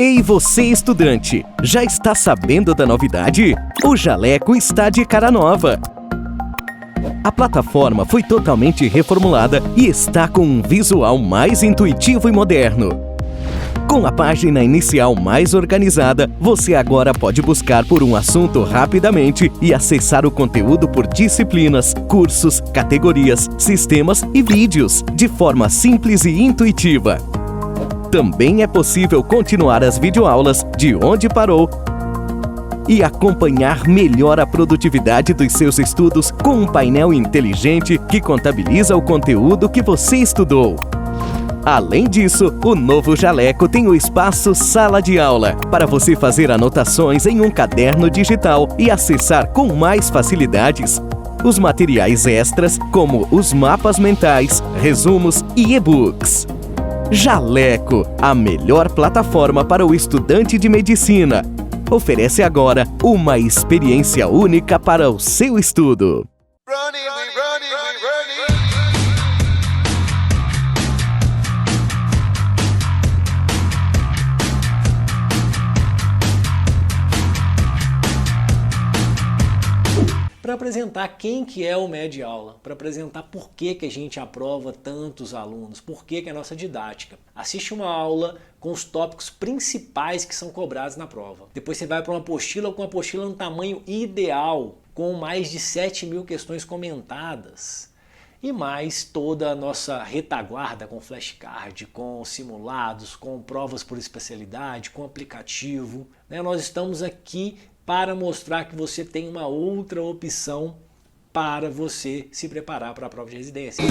Ei você estudante, já está sabendo da novidade? O Jaleco está de cara nova. A plataforma foi totalmente reformulada e está com um visual mais intuitivo e moderno. Com a página inicial mais organizada, você agora pode buscar por um assunto rapidamente e acessar o conteúdo por disciplinas, cursos, categorias, sistemas e vídeos, de forma simples e intuitiva. Também é possível continuar as videoaulas de onde parou e acompanhar melhor a produtividade dos seus estudos com um painel inteligente que contabiliza o conteúdo que você estudou. Além disso, o novo Jaleco tem o espaço Sala de Aula, para você fazer anotações em um caderno digital e acessar com mais facilidades os materiais extras, como os mapas mentais, resumos e e-books. Jaleco, a melhor plataforma para o estudante de medicina. Oferece agora uma experiência única para o seu estudo. Para apresentar quem que é o Mediaula, para apresentar por que a gente aprova tantos alunos, por que a nossa didática. Assiste uma aula com os tópicos principais que são cobrados na prova. Depois você vai para uma apostila com a apostila no tamanho ideal, com mais de 7.000 questões comentadas. E mais toda a nossa retaguarda com flashcard, com simulados, com provas por especialidade, com aplicativo. Nós estamos aqui para mostrar que você tem uma outra opção para você se preparar para a prova de residência.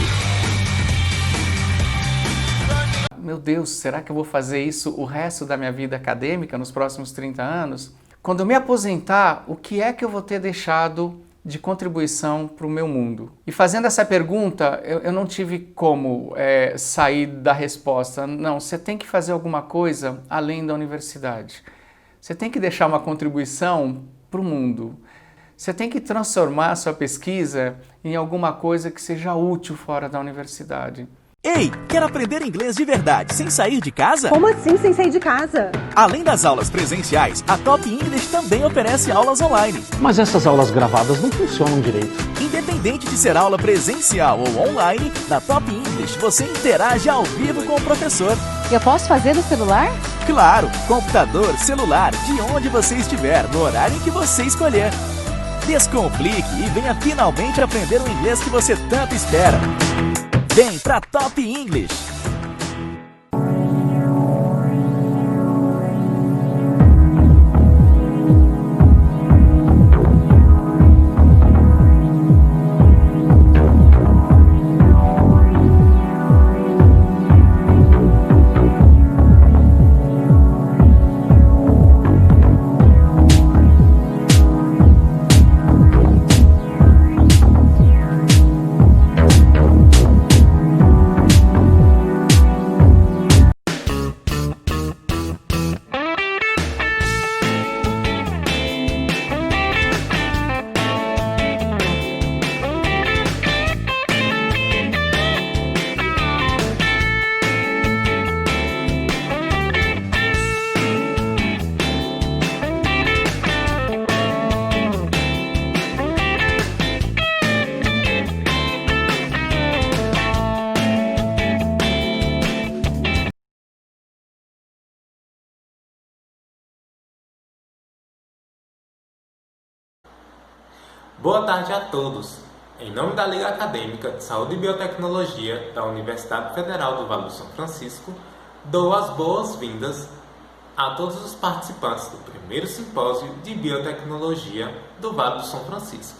Meu Deus, será que eu vou fazer isso o resto da minha vida acadêmica, nos próximos 30 anos? Quando eu me aposentar, o que é que eu vou ter deixado de contribuição para o meu mundo? E fazendo essa pergunta, eu não tive como sair da resposta. Não, você tem que fazer alguma coisa além da universidade. Você tem que deixar uma contribuição para o mundo. Você tem que transformar a sua pesquisa em alguma coisa que seja útil fora da universidade. Ei, quer aprender inglês de verdade sem sair de casa? Como assim sem sair de casa? Além das aulas presenciais, a Top English também oferece aulas online. Mas essas aulas gravadas não funcionam direito. Independente de ser aula presencial ou online, na Top English você interage ao vivo com o professor. Eu posso fazer no celular? Claro, computador, celular, de onde você estiver, no horário em que você escolher. Descomplique e venha finalmente aprender o inglês que você tanto espera. Vem pra Top English! Boa tarde a todos! Em nome da Liga Acadêmica de Saúde e Biotecnologia da Universidade Federal do Vale do São Francisco, dou as boas-vindas a todos os participantes do primeiro simpósio de biotecnologia do Vale do São Francisco.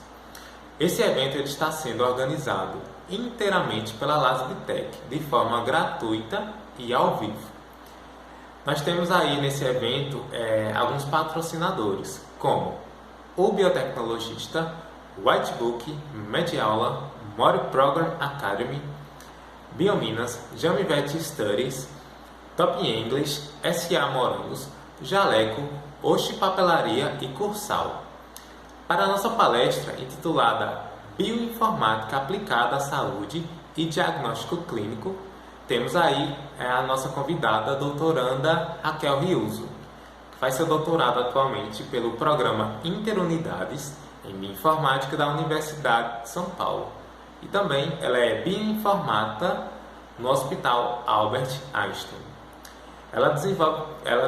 Esse evento está sendo organizado inteiramente pela LASBTech, de forma gratuita e ao vivo. Nós temos aí nesse evento alguns patrocinadores, como o biotecnologista, Whitebook, Mediaula, Mori Program Academy, Biominas, Jamivet Studies, Top English, S.A. Morangos, Jaleco, Oxi Papelaria e Cursal. Para a nossa palestra intitulada Bioinformática aplicada à saúde e diagnóstico clínico, temos aí a nossa convidada, a doutoranda Raquel Riuso. faz seu doutorado atualmente pelo programa Interunidades em Bioinformática da Universidade de São Paulo. E também ela é bioinformata no Hospital Albert Einstein. Ela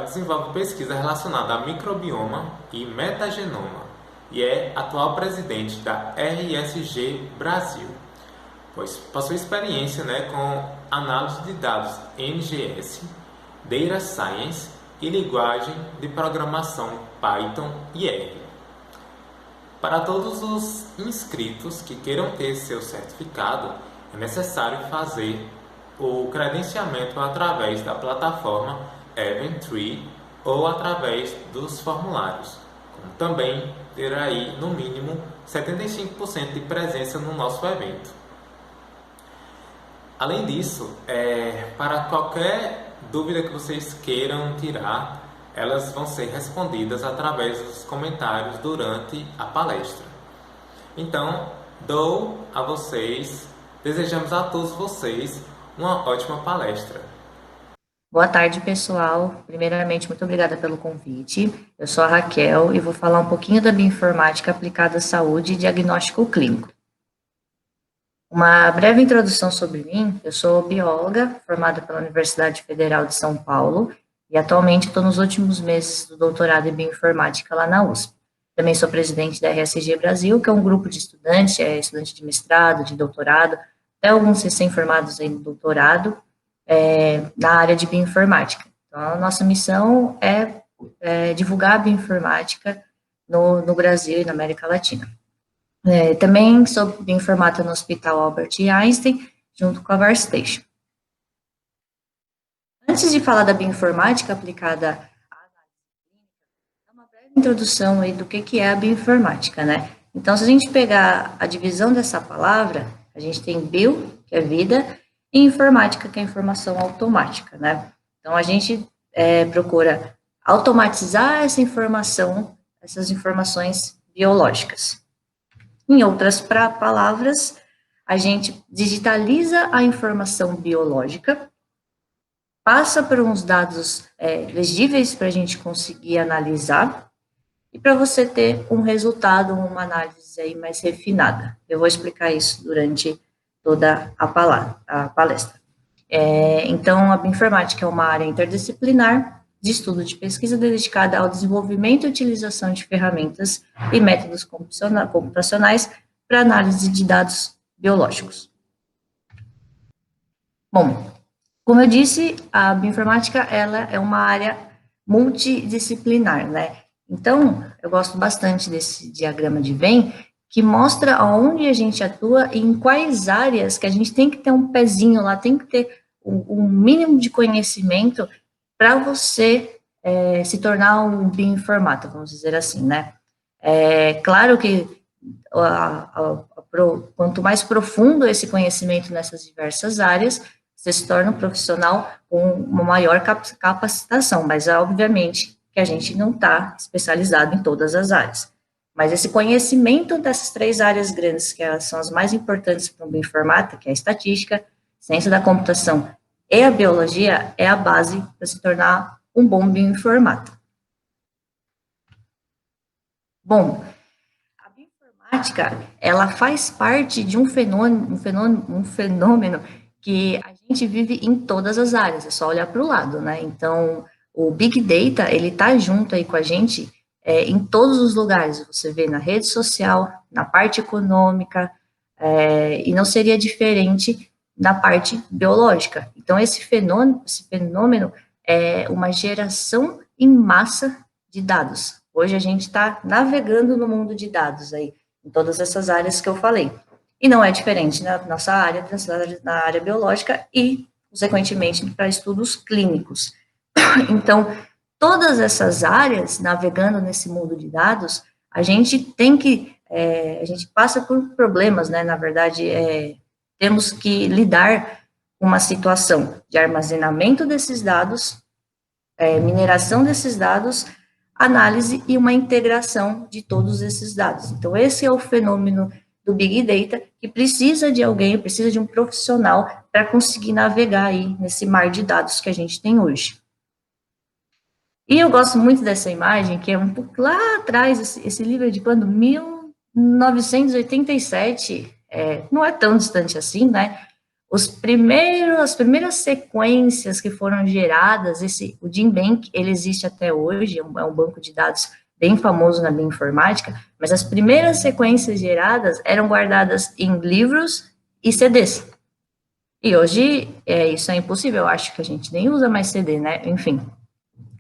desenvolve pesquisa relacionada a microbioma e metagenoma e é atual presidente da RSG Brasil, pois possui experiência com análise de dados NGS, Data Science e linguagem de programação Python e R. Para todos os inscritos que queiram ter seu certificado, é necessário fazer o credenciamento através da plataforma Eventtree ou através dos formulários, como também ter aí no mínimo 75% de presença no nosso evento. Além disso, para qualquer dúvida que vocês queiram tirar, elas vão ser respondidas através dos comentários durante a palestra. Então, desejamos a todos vocês uma ótima palestra. Boa tarde, pessoal. Primeiramente, muito obrigada pelo convite. Eu sou a Raquel e vou falar um pouquinho da bioinformática aplicada à saúde e diagnóstico clínico. Uma breve introdução sobre mim. Eu sou bióloga, formada pela Universidade Federal de São Paulo, e atualmente estou nos últimos meses do doutorado em bioinformática lá na USP. Também sou presidente da RSG Brasil, que é um grupo de estudantes, estudante de mestrado, de doutorado, até alguns recém-formados aí no doutorado, na área de bioinformática. Então, a nossa missão é divulgar a bioinformática no Brasil e na América Latina. Também sou bioinformata no Hospital Albert Einstein, junto com a VarStation. Antes de falar da bioinformática aplicada à análise clínica, uma breve introdução aí do que é a bioinformática, né? Então, se a gente pegar a divisão dessa palavra, a gente tem bio, que é vida, e informática, que é informação automática, né? Então, a gente procura automatizar essas informações biológicas. Em outras palavras, a gente digitaliza a informação biológica, passa por uns dados legíveis para a gente conseguir analisar e para você ter um resultado, uma análise aí mais refinada. Eu vou explicar isso durante toda a palestra. Então, a bioinformática é uma área interdisciplinar de estudo de pesquisa dedicada ao desenvolvimento e utilização de ferramentas e métodos computacionais para análise de dados biológicos. Bom, como eu disse, a bioinformática ela é uma área multidisciplinar, né? Então, eu gosto bastante desse diagrama de Venn, que mostra aonde a gente atua e em quais áreas que a gente tem que ter um pezinho lá, tem que ter um mínimo de conhecimento para você se tornar um bioinformata, vamos dizer assim, né? Claro que quanto mais profundo esse conhecimento nessas diversas áreas, você se torna um profissional com uma maior capacitação, mas obviamente que a gente não está especializado em todas as áreas. Mas esse conhecimento dessas três áreas grandes, que são as mais importantes para um bioinformata, que é a estatística, ciência da computação e a biologia, é a base para se tornar um bom bioinformata. Bom, a bioinformática, ela faz parte de um fenômeno que a gente vive em todas as áreas, é só olhar para o lado, né? Então, o Big Data, ele está junto aí com a gente em todos os lugares, você vê na rede social, na parte econômica, e não seria diferente na parte biológica. Então, esse fenômeno é uma geração em massa de dados. Hoje a gente está navegando no mundo de dados aí, em todas essas áreas que eu falei. E não é diferente na nossa área, na área biológica e, consequentemente, para estudos clínicos. Então, todas essas áreas, navegando nesse mundo de dados, a gente passa por problemas, né? Na verdade, temos que lidar com uma situação de armazenamento desses dados, mineração desses dados, análise e uma integração de todos esses dados. Então, esse é o fenômeno do Big Data, que precisa de alguém, precisa de um profissional para conseguir navegar aí nesse mar de dados que a gente tem hoje. E eu gosto muito dessa imagem, que é um pouco lá atrás, esse livro é de quando? 1987, não é tão distante assim, né? As primeiras sequências que foram geradas, o GenBank, ele existe até hoje, é um banco de dados bem famoso na bioinformática, mas as primeiras sequências geradas eram guardadas em livros e CDs. E hoje, isso é impossível, eu acho que a gente nem usa mais CD, né? Enfim.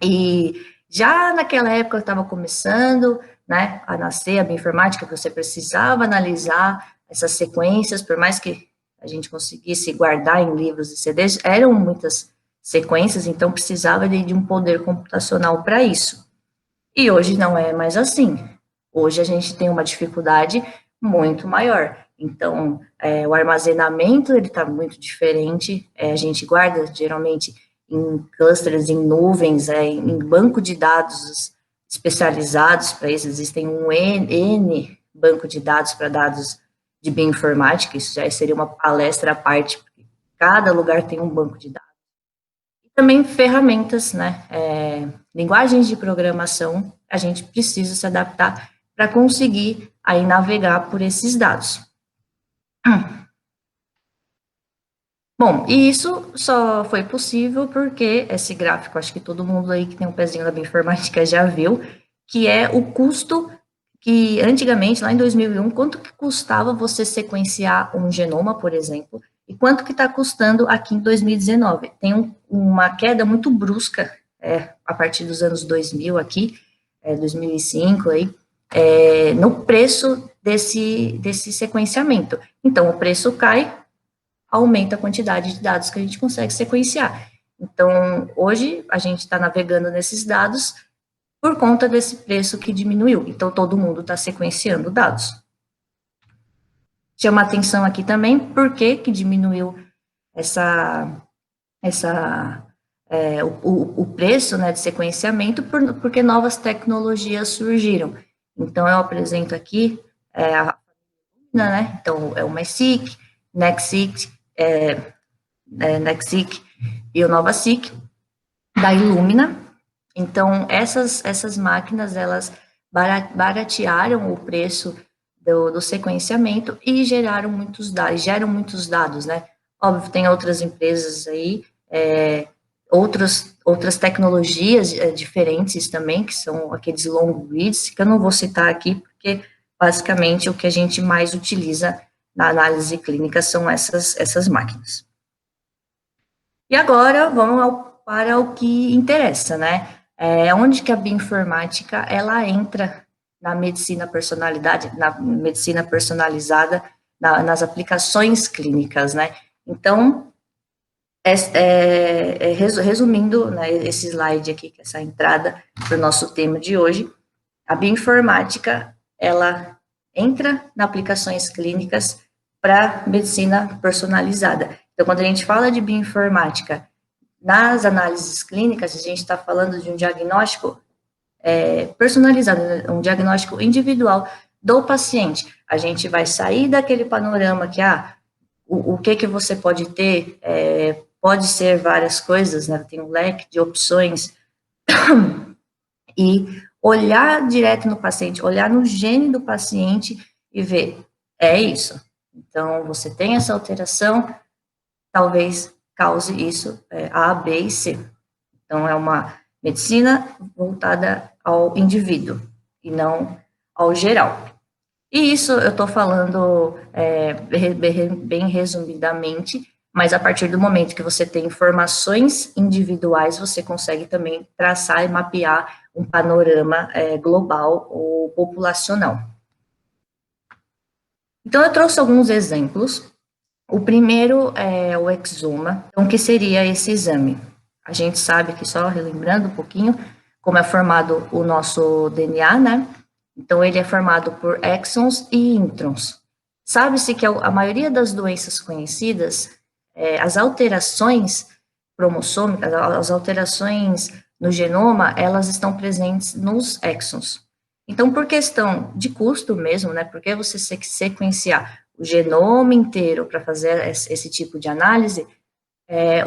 E já naquela época estava começando, né, a nascer a bioinformática, que você precisava analisar essas sequências, por mais que a gente conseguisse guardar em livros e CDs, eram muitas sequências, então precisava de um poder computacional para isso. E hoje não é mais assim. Hoje a gente tem uma dificuldade muito maior. Então, o armazenamento, ele está muito diferente, a gente guarda, geralmente, em clusters, em nuvens, em banco de dados especializados para isso, existem um N banco de dados para dados de bioinformática, isso já seria uma palestra à parte, porque cada lugar tem um banco de dados. E também ferramentas, né, linguagens de programação, a gente precisa se adaptar para conseguir aí navegar por esses dados. Bom, e isso só foi possível porque esse gráfico, acho que todo mundo aí que tem um pezinho na bioinformática já viu, que é o custo que antigamente, lá em 2001, quanto que custava você sequenciar um genoma, por exemplo, e quanto que está custando aqui em 2019. Tem uma queda muito brusca a partir dos anos 2000 aqui, 2005 aí, no preço desse sequenciamento. Então, o preço cai, aumenta a quantidade de dados que a gente consegue sequenciar. Então, hoje, a gente está navegando nesses dados por conta desse preço que diminuiu. Então, todo mundo está sequenciando dados. Chama atenção aqui também por que diminuiu o preço, né, de sequenciamento, porque novas tecnologias surgiram. Então, eu apresento aqui a né, então, é o MySeq, NextSeq, NextSeq e o NovaSeq, da Illumina. Então, essas máquinas, elas baratearam o preço do sequenciamento e geram muitos dados, né? Óbvio, tem outras empresas aí, outras tecnologias diferentes também, que são aqueles long reads, que eu não vou citar aqui, porque basicamente o que a gente mais utiliza na análise clínica são essas máquinas. E agora, vamos para o que interessa, né? Onde que a bioinformática, ela entra na medicina personalizada, nas aplicações clínicas, né? Então, resumindo, né, esse slide aqui, essa entrada para o nosso tema de hoje, a bioinformática, ela entra nas aplicações clínicas para medicina personalizada. Então, quando a gente fala de bioinformática nas análises clínicas, a gente está falando de um diagnóstico personalizado, um diagnóstico individual do paciente. A gente vai sair daquele panorama que, o que você pode ter, pode ser várias coisas, né? Tem um leque de opções, e olhar direto no paciente, olhar no gene do paciente e ver, é isso. Então, você tem essa alteração, talvez cause isso, A, B e C. Então, é uma medicina voltada ao indivíduo e não ao geral. E isso eu estou falando bem resumidamente, mas a partir do momento que você tem informações individuais, você consegue também traçar e mapear um panorama global ou populacional. Então, eu trouxe alguns exemplos. O primeiro é o exoma. Então, o que seria esse exame? A gente sabe que, só relembrando um pouquinho, como é formado o nosso DNA, né? Então, ele é formado por exons e introns. Sabe-se que a maioria das doenças conhecidas, as alterações cromossômicas, as alterações no genoma, elas estão presentes nos exons. Então, por questão de custo mesmo, né? Porque você sequenciar o genoma inteiro para fazer esse tipo de análise,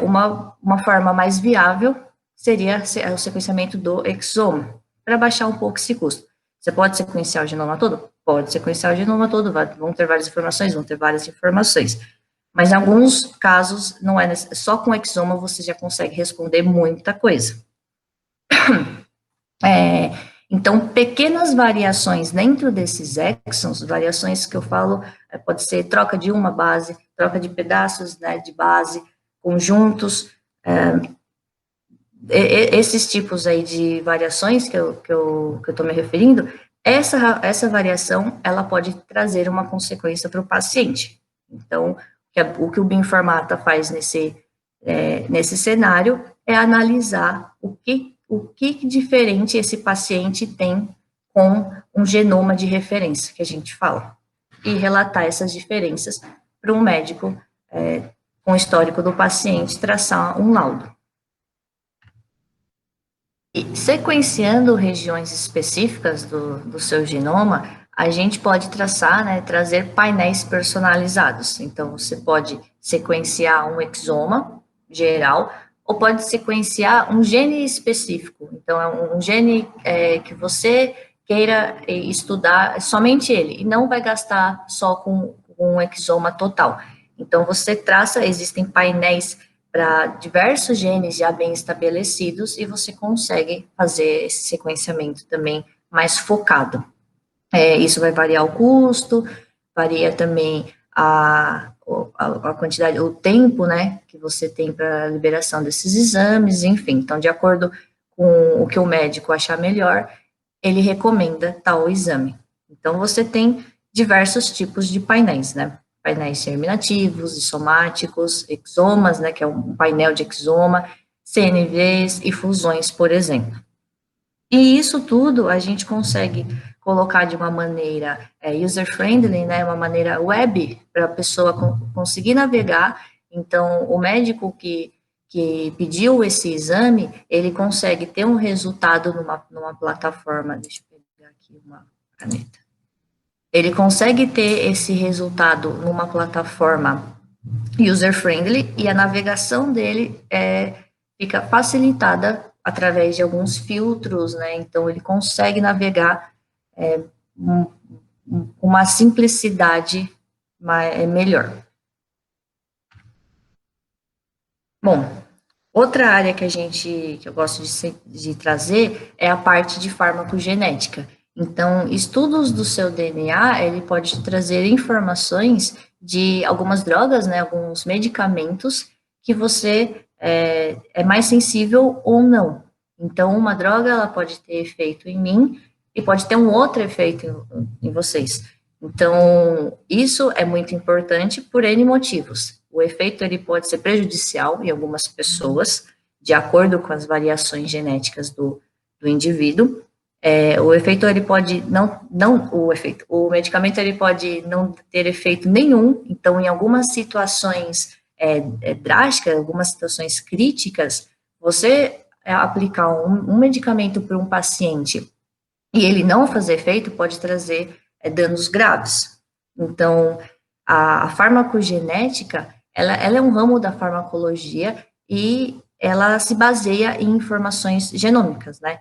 uma forma mais viável seria o sequenciamento do exoma, para baixar um pouco esse custo. Você pode sequenciar o genoma todo? Pode sequenciar o genoma todo, vão ter várias informações, mas em alguns casos, não é só com exoma você já consegue responder muita coisa. Então, pequenas variações dentro desses exons, variações que eu falo, pode ser troca de uma base, troca de pedaços, né, de base, conjuntos, esses tipos aí de variações que eu estou me referindo, essa variação, ela pode trazer uma consequência para o paciente. Então, o que o bioinformata faz nesse cenário é analisar o que diferente esse paciente tem com um genoma de referência, que a gente fala, e relatar essas diferenças para um médico com o histórico do paciente traçar um laudo. E sequenciando regiões específicas do seu genoma, a gente pode trazer painéis personalizados. Então, você pode sequenciar um exoma geral, ou pode sequenciar um gene específico. Então, é um gene que você queira estudar somente ele, e não vai gastar só com um exoma total. Então, existem painéis para diversos genes já bem estabelecidos, e você consegue fazer esse sequenciamento também mais focado. Isso vai variar o custo, varia também a quantidade, o tempo, né, que você tem para a liberação desses exames, enfim. Então, de acordo com o que o médico achar melhor, ele recomenda tal exame. Então, você tem diversos tipos de painéis, né, painéis germinativos e somáticos, exomas, né, que é um painel de exoma, CNVs e fusões, por exemplo. E isso tudo a gente consegue colocar de uma maneira user-friendly, né, uma maneira web, para a pessoa conseguir navegar. Então, o médico que pediu esse exame, ele consegue ter um resultado numa plataforma, deixa eu pegar aqui uma caneta. Ele consegue ter esse resultado numa plataforma user-friendly, e a navegação dele fica facilitada através de alguns filtros, né, então ele consegue navegar uma simplicidade melhor. Bom, outra área que eu gosto de trazer é a parte de farmacogenética. Então, estudos do seu DNA, ele pode trazer informações de algumas drogas, né, alguns medicamentos que você é mais sensível ou não. Então, uma droga, ela pode ter efeito em mim e pode ter um outro efeito em vocês. Então, isso é muito importante por N motivos. O efeito, ele pode ser prejudicial em algumas pessoas, de acordo com as variações genéticas do indivíduo. O efeito, ele pode o medicamento, ele pode não ter efeito nenhum. Então, em algumas situações drásticas, algumas situações críticas, você aplicar um medicamento para um paciente e ele não fazer efeito pode trazer danos graves. Então, a farmacogenética, ela é um ramo da farmacologia e ela se baseia em informações genômicas, né?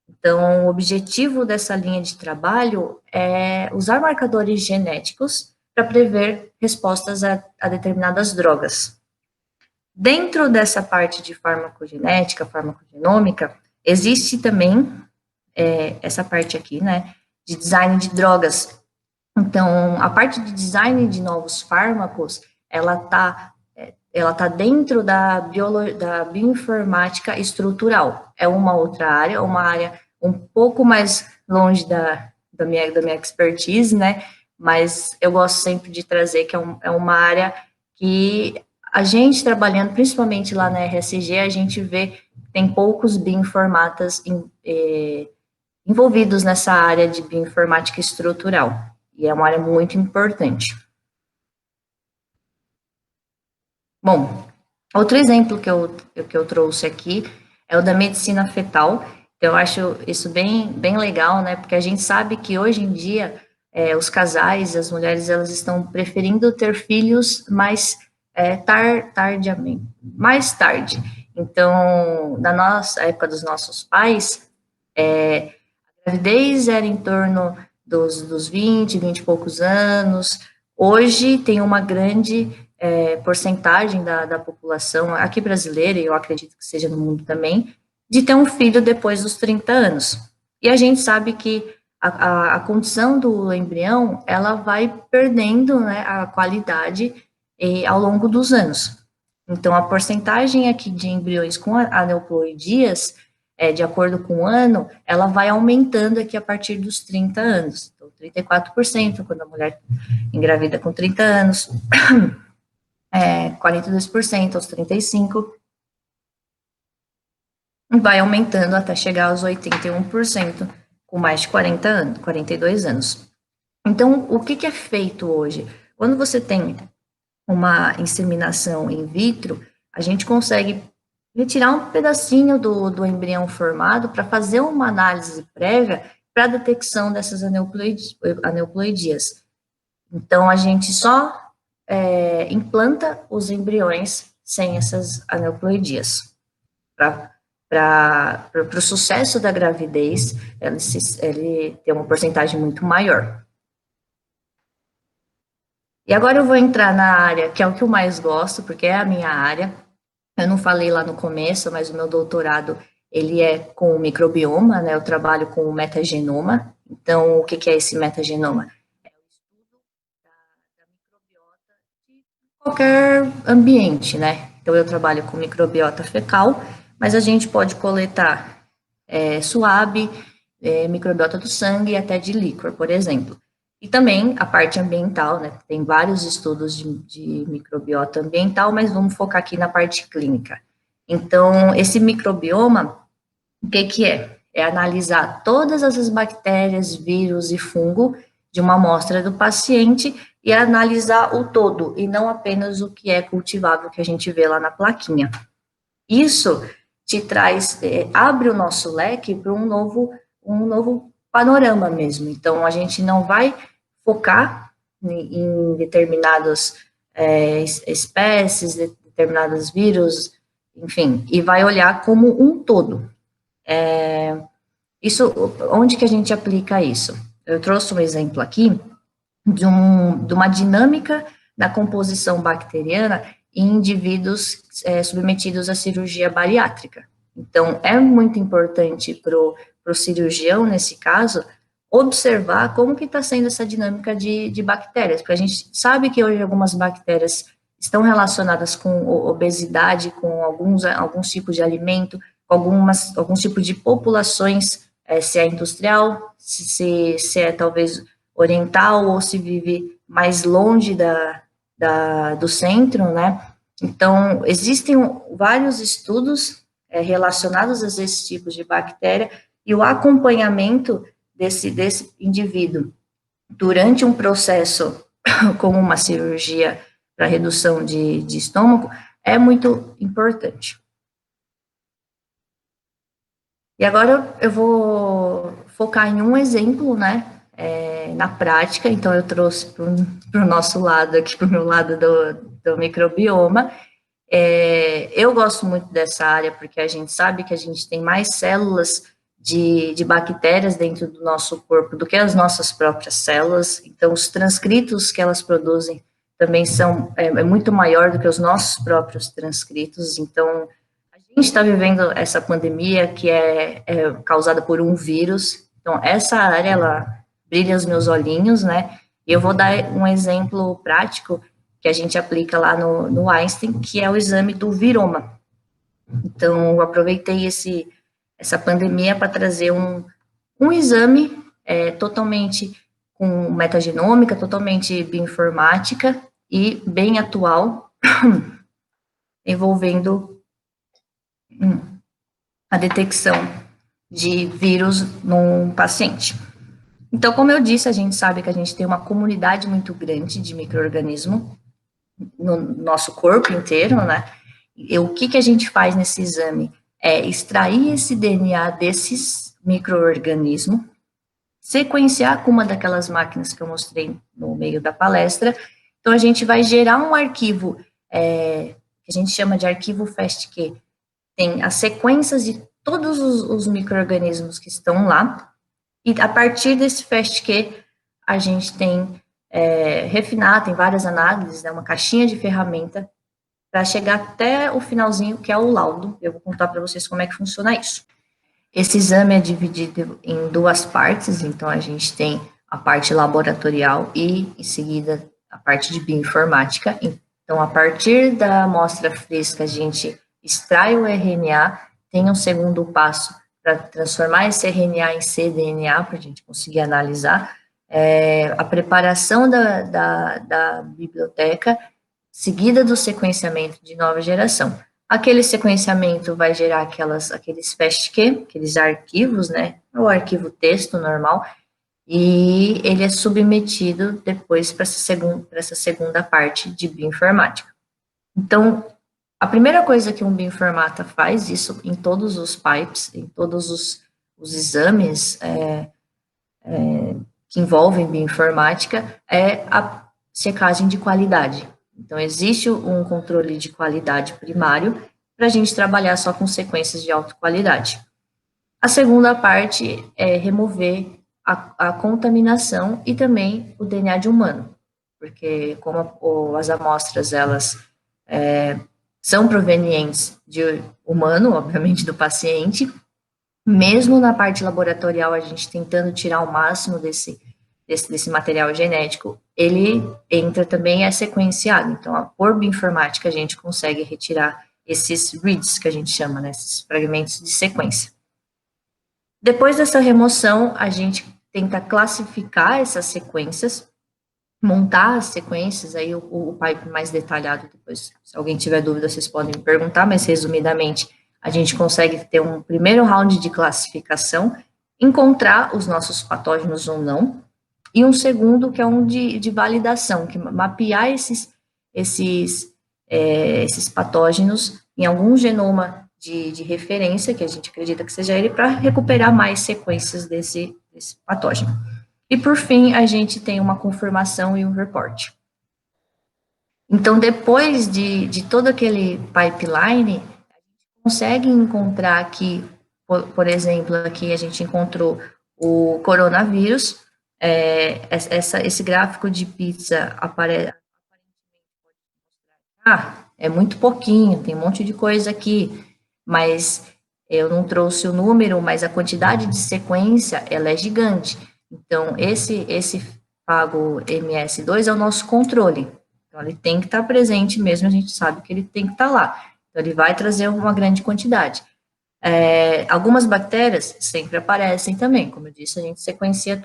Então, o objetivo dessa linha de trabalho é usar marcadores genéticos para prever respostas a determinadas drogas. Dentro dessa parte de farmacogenética, farmacogenômica, existe também essa parte aqui, né, de design de drogas. Então, a parte de design de novos fármacos, ela tá dentro da bioinformática estrutural. É uma outra área, uma área um pouco mais longe da minha expertise, né, mas eu gosto sempre de trazer que é uma área que a gente trabalhando, principalmente lá na RSG, a gente vê que tem poucos bioinformatas envolvidos nessa área de bioinformática estrutural, e é uma área muito importante. Bom, outro exemplo que eu trouxe aqui é o da medicina fetal. Eu acho isso bem legal, né, porque a gente sabe que hoje em dia os casais, as mulheres, elas estão preferindo ter filhos mais tarde. Então, na nossa época dos nossos pais, a gravidez era em torno dos 20 e poucos anos. Hoje tem uma grande porcentagem da população, aqui brasileira, e eu acredito que seja no mundo também, de ter um filho depois dos 30 anos. E a gente sabe que a condição do embrião, ela vai perdendo, né, a qualidade ao longo dos anos. Então, a porcentagem aqui de embriões com aneuploidias, de acordo com o ano, ela vai aumentando aqui a partir dos 30 anos. Então, 34% quando a mulher engravida com 30 anos, 42% aos 35%, vai aumentando até chegar aos 81% com mais de 40 anos, 42 anos. Então, o que é feito hoje? Quando você tem uma inseminação in vitro, a gente consegue retirar um pedacinho do embrião formado para fazer uma análise prévia para a detecção dessas aneuploidias. Então, a gente só implanta os embriões sem essas aneuploidias. Para o sucesso da gravidez, ele tem uma porcentagem muito maior. E agora eu vou entrar na área que é o que eu mais gosto, porque é a minha área. Eu não falei lá no começo, mas o meu doutorado, ele é com microbioma, né? Eu trabalho com o metagenoma. Então, o que é esse metagenoma? É o estudo da microbiota de qualquer ambiente, né? Então, eu trabalho com microbiota fecal, mas a gente pode coletar suave, microbiota do sangue e até de líquor, por exemplo. E também a parte ambiental, né? Tem vários estudos de microbiota ambiental, mas vamos focar aqui na parte clínica. Então, esse microbioma, o que é? É analisar todas essas bactérias, vírus e fungo de uma amostra do paciente e analisar o todo, e não apenas o que é cultivável que a gente vê lá na plaquinha. Isso te traz, abre o nosso leque para um novo panorama mesmo. Então, a gente não vai focar em determinadas espécies, determinados vírus, enfim, e vai olhar como um todo. Onde que a gente aplica isso? Eu trouxe um exemplo aqui de uma dinâmica da composição bacteriana em indivíduos submetidos à cirurgia bariátrica. Então, é muito importante para o cirurgião, nesse caso, observar como que está sendo essa dinâmica de bactérias, porque a gente sabe que hoje algumas bactérias estão relacionadas com obesidade, com alguns tipos de alimento, com alguns tipos de populações, se é industrial, se é talvez oriental, ou se vive mais longe do centro, né? Então, existem vários estudos relacionados a esses tipos de bactéria, e o acompanhamento desse indivíduo durante um processo como uma cirurgia para redução de estômago é muito importante. E agora eu vou focar em um exemplo, né, na prática. Então, eu trouxe para o nosso lado, aqui para o meu lado do microbioma. Eu gosto muito dessa área porque a gente sabe que a gente tem mais células de bactérias dentro do nosso corpo do que as nossas próprias células. Então, os transcritos que elas produzem também são muito maior do que os nossos próprios transcritos. Então, a gente está vivendo essa pandemia que é causada por um vírus. Então, essa área, ela brilha os meus olhinhos, né? E eu vou dar um exemplo prático que a gente aplica lá no Einstein, que é o exame do viroma. Então, eu aproveitei essa pandemia para trazer um exame totalmente com metagenômica, totalmente bioinformática e bem atual, envolvendo a detecção de vírus num paciente. Então, como eu disse, a gente sabe que a gente tem uma comunidade muito grande de micro-organismos no nosso corpo inteiro, né? E o que a gente faz nesse exame? É extrair esse DNA desses micro-organismos, sequenciar com uma daquelas máquinas que eu mostrei no meio da palestra. Então, a gente vai gerar um arquivo, que a gente chama de arquivo FASTQ. tem as sequências de todos os micro-organismos que estão lá, e a partir desse FASTQ, a gente tem refinado, tem várias análises, né, uma caixinha de ferramenta, para chegar até o finalzinho, que é o laudo. Eu vou contar para vocês como é que funciona isso. Esse exame é dividido em duas partes, então a gente tem a parte laboratorial e, em seguida, a parte de bioinformática. Então, a partir da amostra fresca, a gente extrai o RNA, tem um segundo passo para transformar esse RNA em cDNA, para a gente conseguir analisar, a preparação da biblioteca, seguida do sequenciamento de nova geração. Aquele sequenciamento vai gerar aqueles FASTQ, aqueles arquivos, né, o arquivo texto normal, e ele é submetido depois para essa segunda parte de bioinformática. Então, a primeira coisa que um bioinformata faz, isso em todos os pipes, em todos os exames que envolvem bioinformática, é a checagem de qualidade. Então, existe um controle de qualidade primário para a gente trabalhar só com sequências de alta qualidade. A segunda parte é remover a contaminação e também o DNA de humano, porque como as amostras, elas são provenientes de humano, obviamente do paciente, mesmo na parte laboratorial, a gente tentando tirar o máximo desse material genético, ele entra também, é sequenciado. Então, por bioinformática, a gente consegue retirar esses reads, que a gente chama, né, esses fragmentos de sequência. Depois dessa remoção, a gente tenta classificar essas sequências, montar as sequências, aí o pipe mais detalhado, depois, se alguém tiver dúvida, vocês podem me perguntar, mas resumidamente, a gente consegue ter um primeiro round de classificação, encontrar os nossos patógenos ou não, e um segundo, que é um de validação, que mapear esses patógenos em algum genoma de referência, que a gente acredita que seja ele, para recuperar mais sequências desse patógeno. E, por fim, a gente tem uma confirmação e um report. Então, depois de todo aquele pipeline, a gente consegue encontrar aqui, por exemplo, aqui a gente encontrou o coronavírus. Esse gráfico de pizza aparece, é muito pouquinho, tem um monte de coisa aqui, mas eu não trouxe o número, mas a quantidade de sequência, ela é gigante. Então, esse Phago MS2 é o nosso controle. Então, ele tem que estar presente mesmo, a gente sabe que ele tem que estar lá. Então, ele vai trazer uma grande quantidade. Algumas bactérias sempre aparecem também, como eu disse, a gente sequencia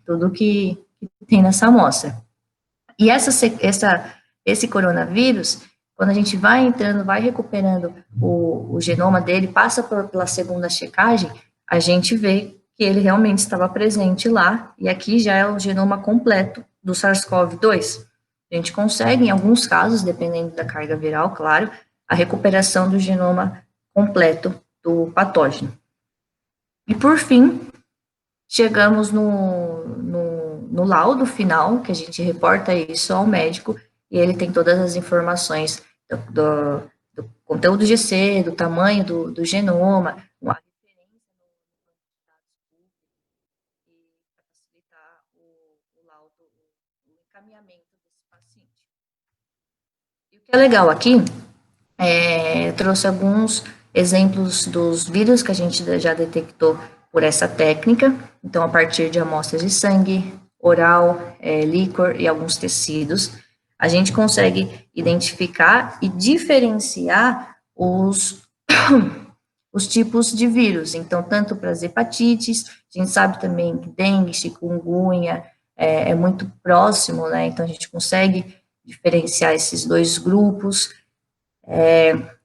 tudo que tem nessa amostra. E esse coronavírus, quando a gente vai entrando, vai recuperando o genoma dele, passa pela segunda checagem, a gente vê que ele realmente estava presente lá, e aqui já é o genoma completo do SARS-CoV-2. A gente consegue, em alguns casos, dependendo da carga viral, claro, a recuperação do genoma completo do patógeno. E, por fim, chegamos no laudo final, que a gente reporta isso ao médico, e ele tem todas as informações do conteúdo GC, do tamanho do genoma, uma referência no dados públicos, e para facilitar o laudo, o encaminhamento desse paciente. E o que é legal aqui, eu trouxe alguns exemplos dos vírus que a gente já detectou por essa técnica, então a partir de amostras de sangue, oral, líquor e alguns tecidos, a gente consegue identificar e diferenciar os tipos de vírus. Então, tanto para as hepatites, a gente sabe também que dengue, chikungunya é muito próximo, né? Então, a gente consegue diferenciar esses dois grupos.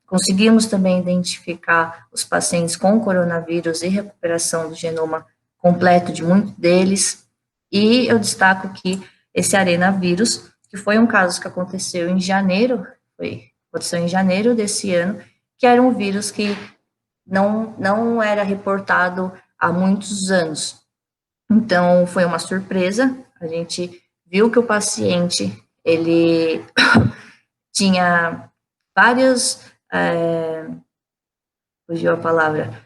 Conseguimos também identificar os pacientes com coronavírus e recuperação do genoma completo de muitos deles. E eu destaco que esse arenavírus, que foi um caso que aconteceu em janeiro, desse ano, que era um vírus que não era reportado há muitos anos. Então, foi uma surpresa, a gente viu que o paciente, ele tinha vários fugiu a palavra,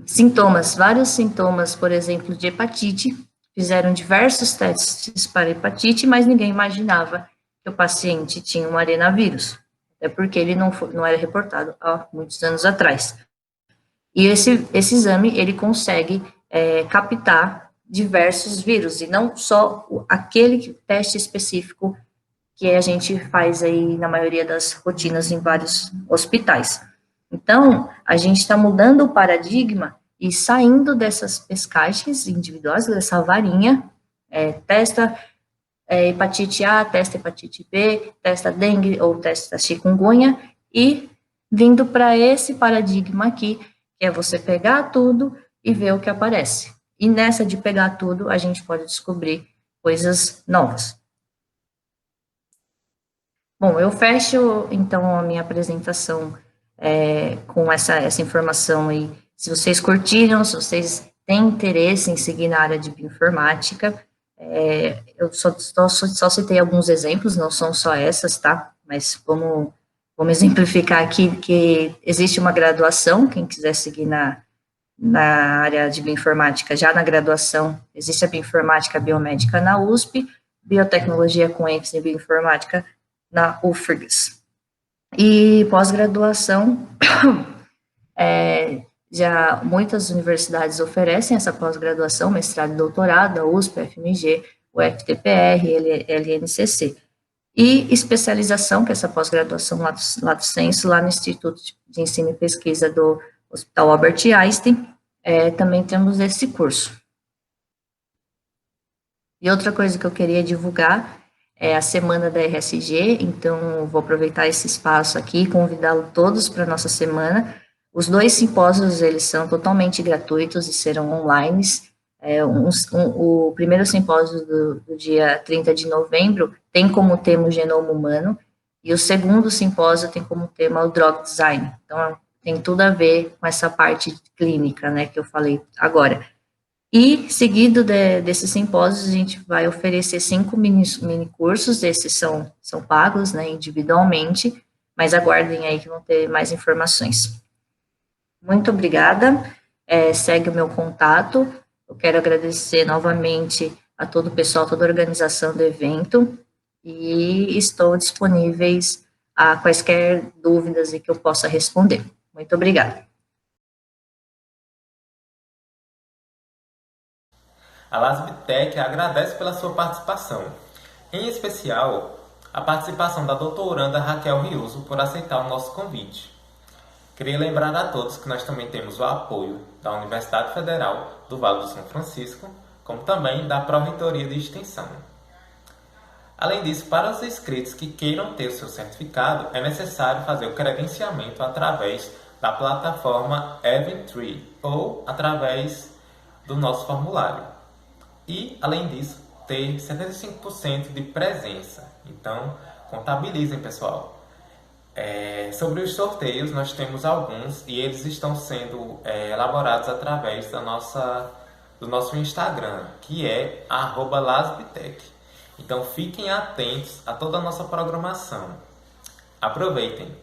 sintomas, vários sintomas, por exemplo, de hepatite, fizeram diversos testes para hepatite, mas ninguém imaginava que o paciente tinha um arenavírus, até porque ele não era reportado há muitos anos atrás. E esse exame, ele consegue captar diversos vírus, e não só aquele teste específico que a gente faz aí na maioria das rotinas em vários hospitais. Então, a gente está mudando o paradigma e saindo dessas pescagens individuais, dessa varinha, testa hepatite A, testa hepatite B, testa dengue ou testa chikungunya, e vindo para esse paradigma aqui, que é você pegar tudo e ver o que aparece. E nessa de pegar tudo, a gente pode descobrir coisas novas. Bom, eu fecho, então, a minha apresentação com essa informação aí. Se vocês curtiram, se vocês têm interesse em seguir na área de bioinformática, eu só citei alguns exemplos, não são só essas, tá? Mas vamos exemplificar aqui que existe uma graduação, quem quiser seguir na área de bioinformática, já na graduação, existe a bioinformática biomédica na USP, biotecnologia com ênfase em bioinformática na UFRGS. E pós-graduação, já muitas universidades oferecem essa pós-graduação, mestrado e doutorado, a USP, a FMG, o FTPR, LNCC. E especialização, que é essa pós-graduação lato sensu, lá no Instituto de Ensino e Pesquisa do Hospital Albert Einstein, também temos esse curso. E outra coisa que eu queria divulgar é a semana da RSG, então vou aproveitar esse espaço aqui e convidá-los todos para a nossa semana. Os 2 simpósios, eles são totalmente gratuitos e serão online. O primeiro simpósio do dia 30 de novembro tem como tema o genoma humano, e o segundo simpósio tem como tema o drug design. Então, tem tudo a ver com essa parte clínica, né, que eu falei agora. E, seguido desses simpósios, a gente vai oferecer 5 mini cursos, esses são pagos, né, individualmente, mas aguardem aí que vão ter mais informações. Muito obrigada, segue o meu contato, eu quero agradecer novamente a todo o pessoal, toda a organização do evento, e estou disponíveis a quaisquer dúvidas que eu possa responder. Muito obrigada. A LASBTech agradece pela sua participação, em especial a participação da doutoranda Raquel Riuso por aceitar o nosso convite. Queria lembrar a todos que nós também temos o apoio da Universidade Federal do Vale do São Francisco, como também da Pró-Reitoria de Extensão. Além disso, para os inscritos que queiram ter o seu certificado, é necessário fazer o credenciamento através da plataforma Eventtree ou através do nosso formulário. E, além disso, ter 75% de presença. Então, contabilizem, pessoal. Sobre os sorteios, nós temos alguns e eles estão sendo elaborados através do nosso Instagram, que é @lasbtech. Então, fiquem atentos a toda a nossa programação. Aproveitem!